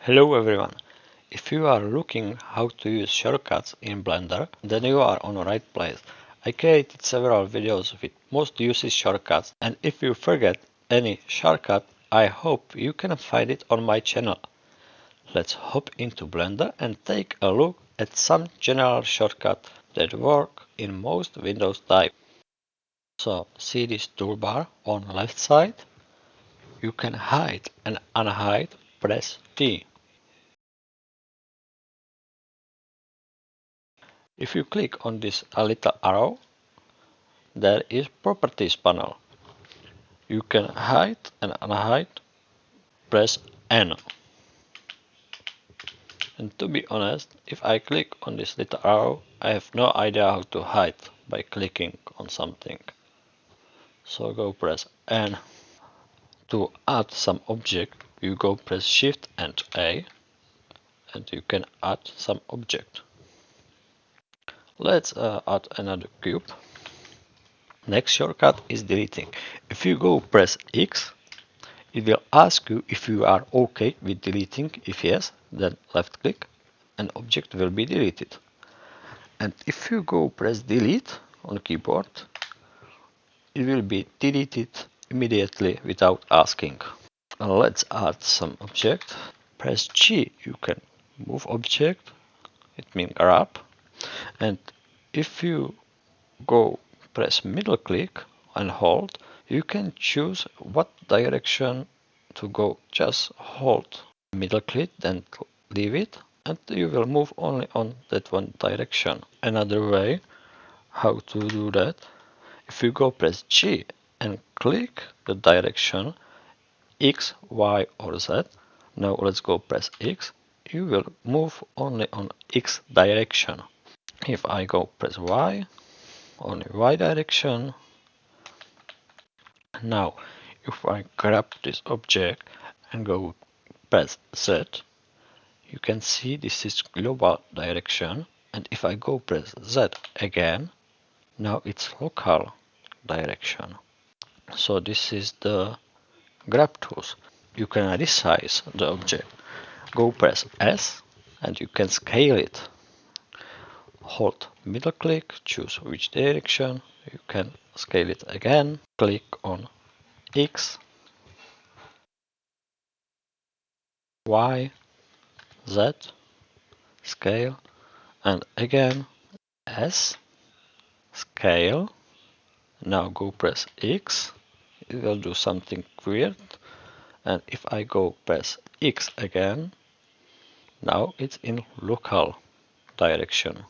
Hello everyone! If you are looking how to use shortcuts in Blender, then you are on the right place. I created several videos with most used shortcuts, and if you forget any shortcut, I hope you can find it on my channel. Let's hop into Blender and take a look at some general shortcuts that work in most Windows types. So see this toolbar on the left side? You can hide and unhide, press T. If you click on this little arrow, there is Properties panel. You can hide and unhide, press N. And to be honest, if I click on this little arrow, I have no idea how to hide by clicking on something. So go press N. To add some object, you go press Shift and A, and you can add some object. Let's add another cube. Next shortcut is deleting. If you go press X, it will ask you if you are OK with deleting. If yes, then left click and object will be deleted. And if you go press delete on keyboard, it will be deleted immediately without asking. Now let's add some object. Press G, you can move object, it means grab. And if you go press middle click and hold, you can choose what direction to go. Just hold middle click, then leave it, and you will move only on that one direction. Another way how to do that, if you go press G and click the direction X, Y or Z, now let's go press X, you will move only on X direction. If I go press Y, only Y direction. Now, if I grab this object and go press Z, you can see this is global direction. And if I go press Z again, now it's local direction. So this is the grab tools. You can resize the object. Go press S and you can scale it. Hold middle click, choose which direction. You can scale it again. Click on X, Y, Z, scale, and again S, scale. Now go press X, it will do something weird. And if I go press X again, now it's in local direction.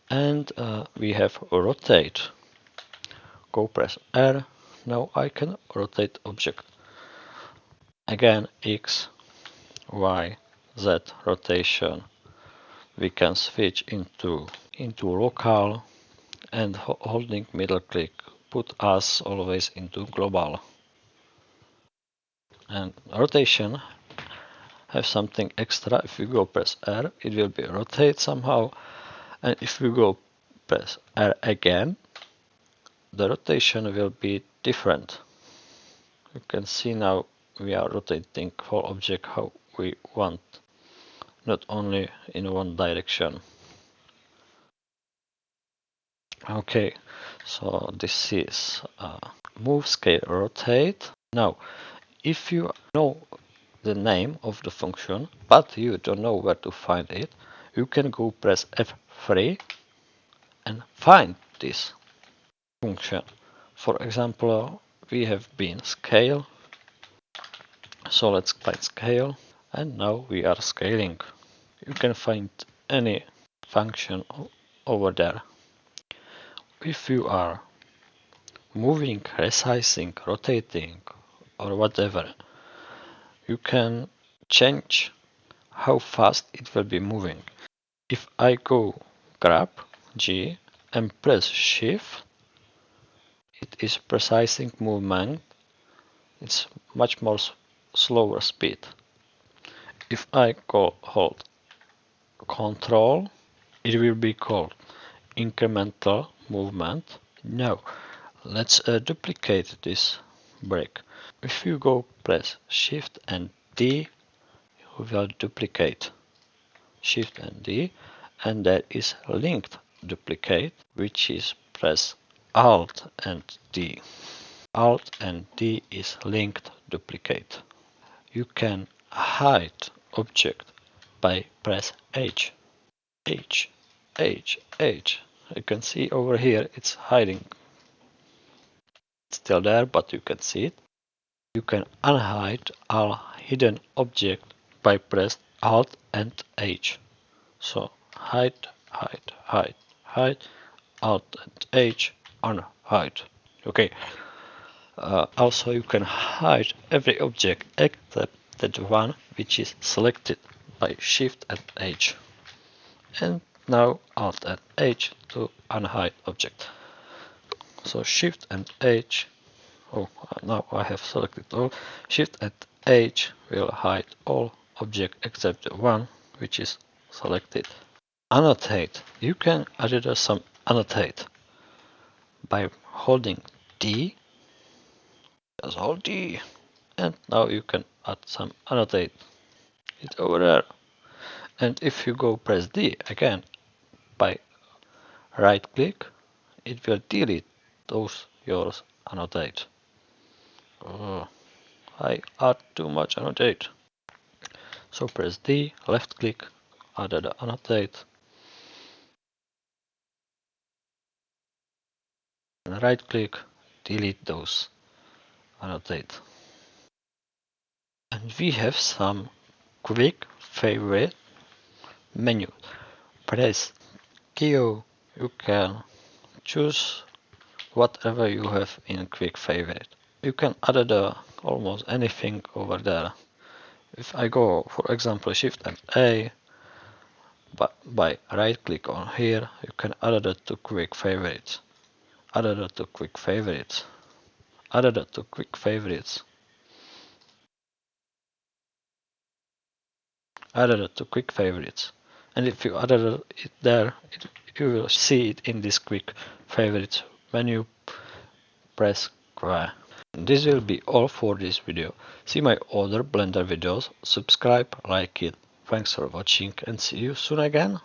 And we have rotate. Go press R, now I can rotate object. Again X, Y, Z rotation. We can switch into local, and holding middle click put us always into global. And rotation have something extra. If you go press R, it will be rotate somehow, and if you go press R again, the rotation will be different. You can see now we are rotating for object how we want, not only in one direction. Okay, so this is move, scale, rotate. Now, if you know the name of the function, but you don't know where to find it, you can go press F3 and find this function. For example, we have been scale, so let's find scale, and now we are scaling. You can find any function over there. If you are moving, resizing, rotating, or whatever, you can change how fast it will be moving. If I go grab G and press shift, it is precising movement. It's much more slower speed. If I go hold control, it will be called incremental movement. Now let's duplicate this break. If you go press Shift and D, you will duplicate. Shift and D, and there is linked duplicate, which is press Alt and D. Alt and D is linked duplicate. You can hide object by press H. H, H, H. You can see over here it's hiding. It's still there, but you can see it. You can unhide all hidden object by press Alt and H. So hide, hide, hide, hide, Alt and H, unhide. Okay. Also you can hide every object except that one which is selected by Shift and H. And now Alt and H to unhide object. So Shift and H. Oh, now I have selected all. Shift and H will hide all objects except the one which is selected. Annotate. You can add some annotate by holding D. Just hold D. And now you can add some annotate. It's over there. And if you go press D again by right click, it will delete those yours annotate. Oh, I add too much annotate. So press D, left click, add the annotate, and right click, delete those annotate. And we have some quick favorite menu. Press Q, you can choose whatever you have in quick favorite. You can add almost anything over there. If I go, for example, Shift and A, but by right click on here, you can add it to quick favorites. Add it to quick favorites. Add it to quick favorites. Add it to quick favorites. And if you add it there, you will see it in this quick favorites when you press Q. This will be all for this video. See my other Blender videos, subscribe, like it. Thanks for watching and see you soon again.